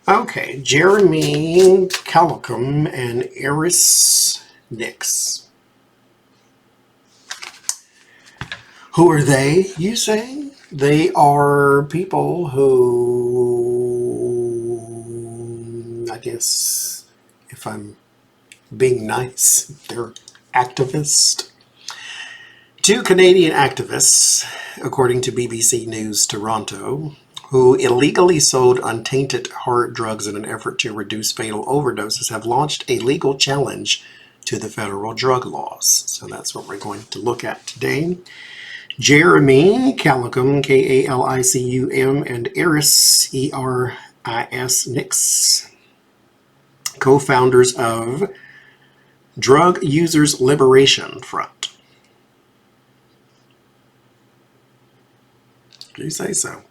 Okay, Jeremy Callicum and Eris Nix. Who are they, you say? They are people who, I guess, if I'm being nice, they're activists. Two Canadian activists, according to BBC News Toronto, who illegally sold untainted hard drugs in an effort to reduce fatal overdoses, have launched a legal challenge to the federal drug laws. So that's what we're going to look at today. Jeremy Callicum, K-A-L-I-C-U-M, and Eris, E-R-I-S, Nix, co-founders of Drug Users Liberation Front. Did you say so?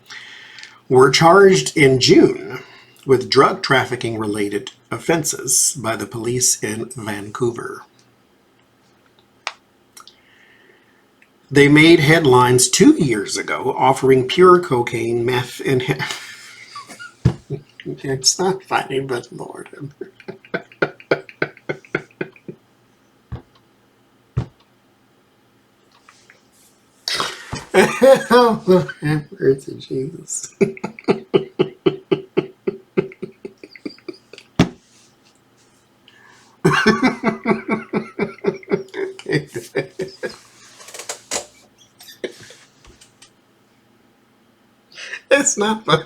Were charged in June with drug trafficking related offenses by the police in Vancouver. They made headlines 2 years ago offering pure cocaine, meth, and it's not funny, but Lord. Oh, have mercy, Jesus. It's not funny.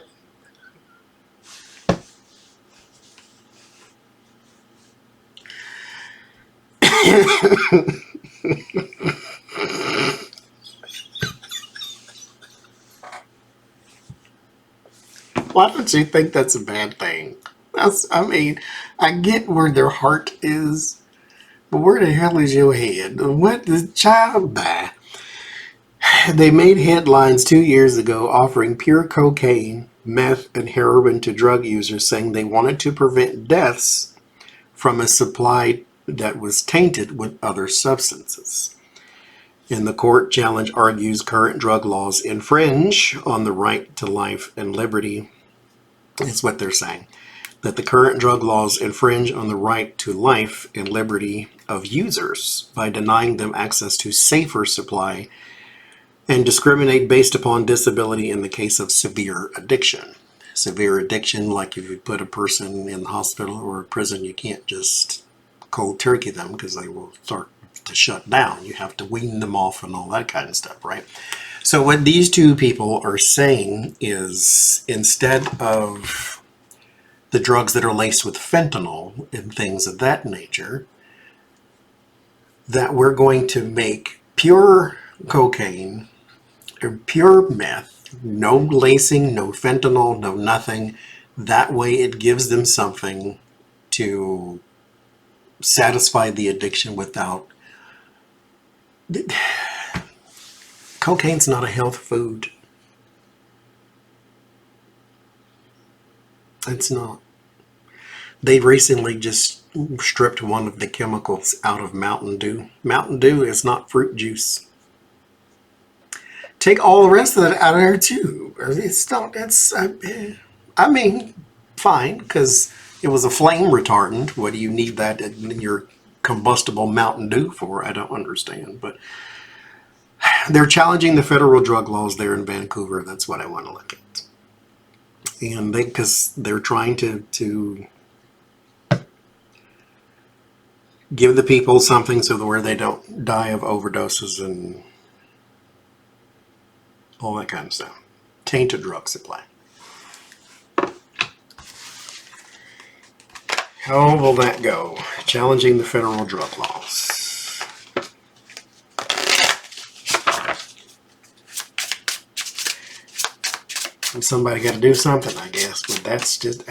Why don't you think that's a bad thing? I mean, I get where their heart is, but where the hell is your head? What the child by? They made headlines 2 years ago offering pure cocaine, meth, and heroin to drug users, saying they wanted to prevent deaths from a supply that was tainted with other substances. And the court challenge argues current drug laws infringe on the right to life and liberty. Is what they're saying. That the current drug laws infringe on the right to life and liberty of users by denying them access to safer supply and discriminate based upon disability in the case of severe addiction. Severe addiction, like if you put a person in the hospital or a prison, you can't just cold turkey them because they will start to shut down. You have to wean them off and all that kind of stuff, right? So what these two people are saying is, instead of the drugs that are laced with fentanyl and things of that nature, that we're going to make pure cocaine or pure meth, no lacing, no fentanyl, no nothing. That way it gives them something to satisfy the addiction without... Cocaine's not a health food. It's not. They recently just stripped one of the chemicals out of Mountain Dew. Mountain Dew is not fruit juice. Take all the rest of that out of there too. It's not, it's, I mean, fine, because it was a flame retardant. What do you need that in your combustible Mountain Dew for? I don't understand, but they're challenging the federal drug laws there in Vancouver. That's what I want to look at. And because they're trying to give the people something so that where they don't die of overdoses and all that kind of stuff. Tainted drug supply. How will that go? Challenging the federal drug laws. Somebody got to do something, I guess, but that's just...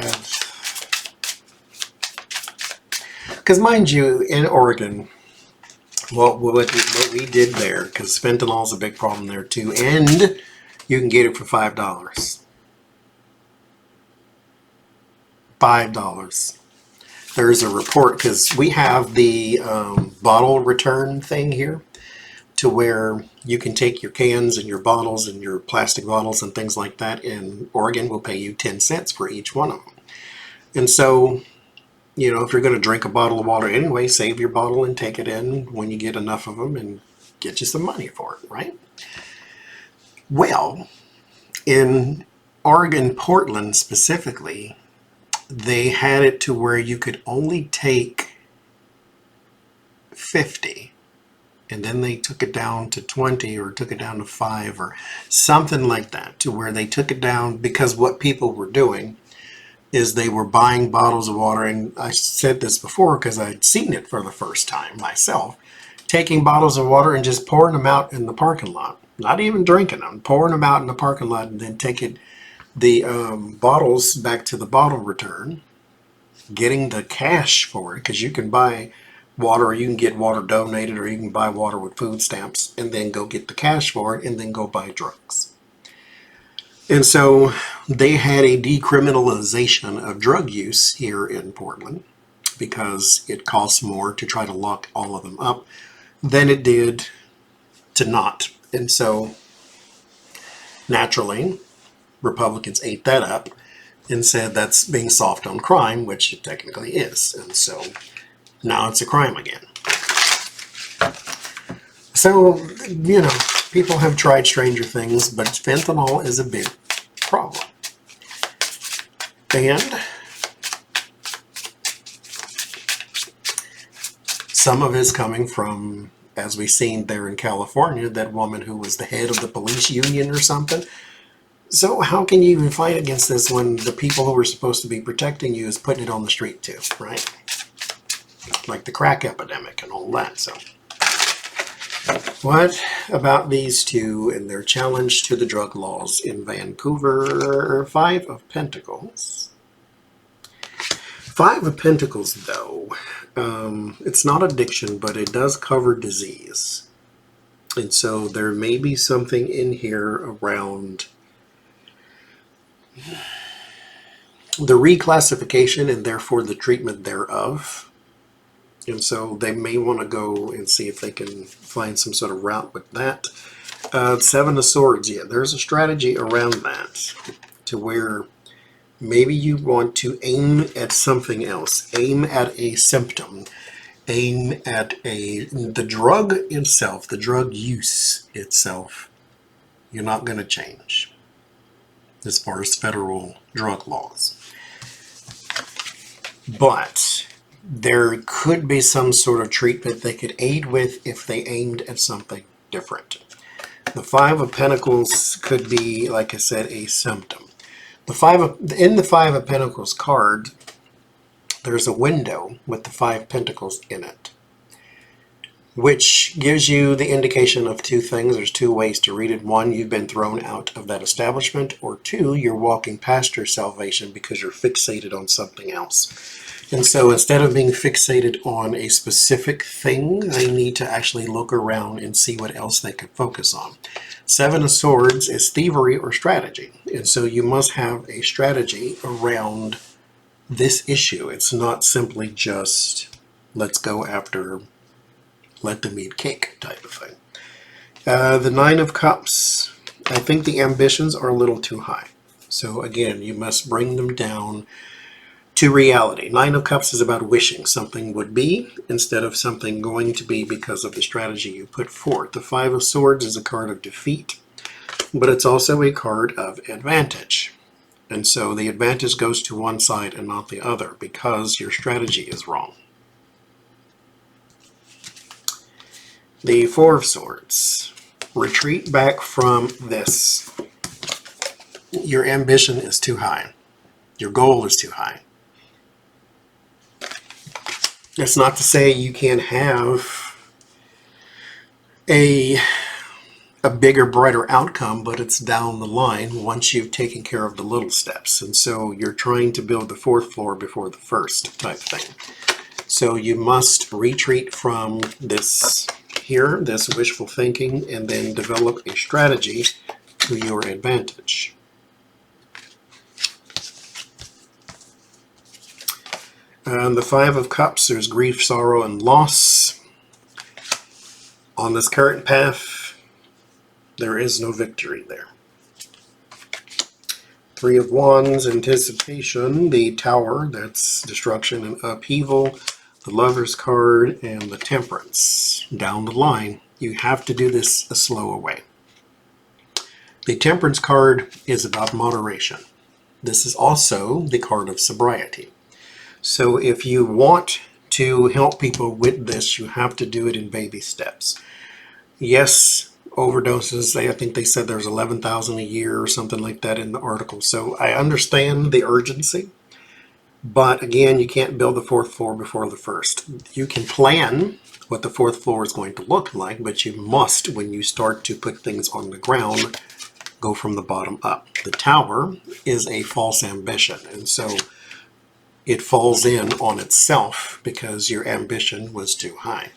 Because mind you, in Oregon, what we did there, because fentanyl is a big problem there too, and you can get it for $5. $5. There's a report, because we have the bottle return thing here, to where you can take your cans and your bottles and your plastic bottles and things like that, and Oregon will pay you 10 cents for each one of them. And so, you know, if you're going to drink a bottle of water anyway, save your bottle and take it in when you get enough of them and get you some money for it, right? Well, in Oregon, Portland specifically, they had it to where you could only take 50, and then they took it down to 20 or took it down to 5 or something like that, to where they took it down because what people were doing is they were buying bottles of water, and I said this before because I'd seen it for the first time myself, taking bottles of water and just pouring them out in the parking lot, not even drinking them, pouring them out in the parking lot, and then taking the bottles back to the bottle return, getting the cash for it, because you can buy water or you can get water donated or you can buy water with food stamps and then go get the cash for it and then go buy drugs. And so they had a decriminalization of drug use here in Portland because it costs more to try to lock all of them up than it did to not. And so naturally, Republicans ate that up and said that's being soft on crime, which it technically is. And so now it's a crime again. So, you know, people have tried stranger things, but fentanyl is a big problem. And some of it's coming from, as we've seen there in California, that woman who was the head of the police union or something. So how can you even fight against this when the people who are supposed to be protecting you is putting it on the street too, right? Like the crack epidemic and all that. So what about these two and their challenge to the drug laws in Vancouver? 5 of Pentacles. 5 of Pentacles, though, it's not addiction, but it does cover disease. And so there may be something in here around the reclassification and therefore the treatment thereof. And so they may want to go and see if they can find some sort of route with that. 7 of Swords, yeah, there's a strategy around that to where maybe you want to aim at something else, aim at a symptom, aim at the drug itself, the drug use itself. You're not going to change as far as federal drug laws. But there could be some sort of treatment they could aid with if they aimed at something different. The 5 of Pentacles could be, like I said, a symptom. In the 5 of Pentacles card, there's a window with the 5 Pentacles in it, which gives you the indication of 2 things. There's 2 ways to read it. 1, you've been thrown out of that establishment, or 2, you're walking past your salvation because you're fixated on something else. And so instead of being fixated on a specific thing, they need to actually look around and see what else they could focus on. 7 of Swords is thievery or strategy. And so you must have a strategy around this issue. It's not simply just, let's go after, let them eat cake type of thing. The 9 of Cups, I think the ambitions are a little too high. So again, you must bring them down to reality. 9 of Cups is about wishing something would be instead of something going to be because of the strategy you put forth. The 5 of Swords is a card of defeat, but it's also a card of advantage. And so the advantage goes to one side and not the other because your strategy is wrong. The 4 of Swords. Retreat back from this. Your ambition is too high. Your goal is too high. That's not to say you can't have a bigger, brighter outcome, but it's down the line once you've taken care of the little steps. And so you're trying to build the 4th floor before the 1st type thing. So you must retreat from this here, this wishful thinking, and then develop a strategy to your advantage. And the 5 of Cups, there's grief, sorrow, and loss. On this current path, there is no victory there. Three of Wands, anticipation. The Tower, that's destruction and upheaval. The Lover's card and the Temperance. Down the line, you have to do this a slower way. The Temperance card is about moderation. This is also the card of sobriety. So if you want to help people with this, you have to do it in baby steps. Yes, overdoses, I think they said there's 11,000 a year or something like that in the article. So I understand the urgency, but again, you can't build the fourth floor before the first. You can plan what the fourth floor is going to look like, but you must, when you start to put things on the ground, go from the bottom up. The Tower is a false ambition, and so it falls in on itself because your ambition was too high.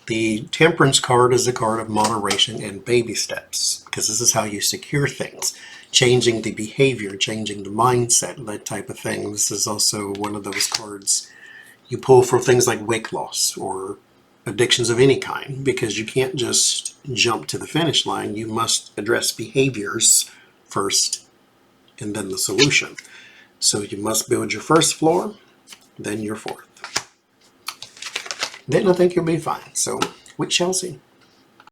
The Temperance card is a card of moderation and baby steps, because this is how you secure things. Changing the behavior, changing the mindset, that type of thing. This is also one of those cards you pull for things like weight loss or addictions of any kind, because you can't just jump to the finish line. You must address behaviors first and then the solution. So you must build your first floor, then your fourth. Then I think you'll be fine. So we shall see.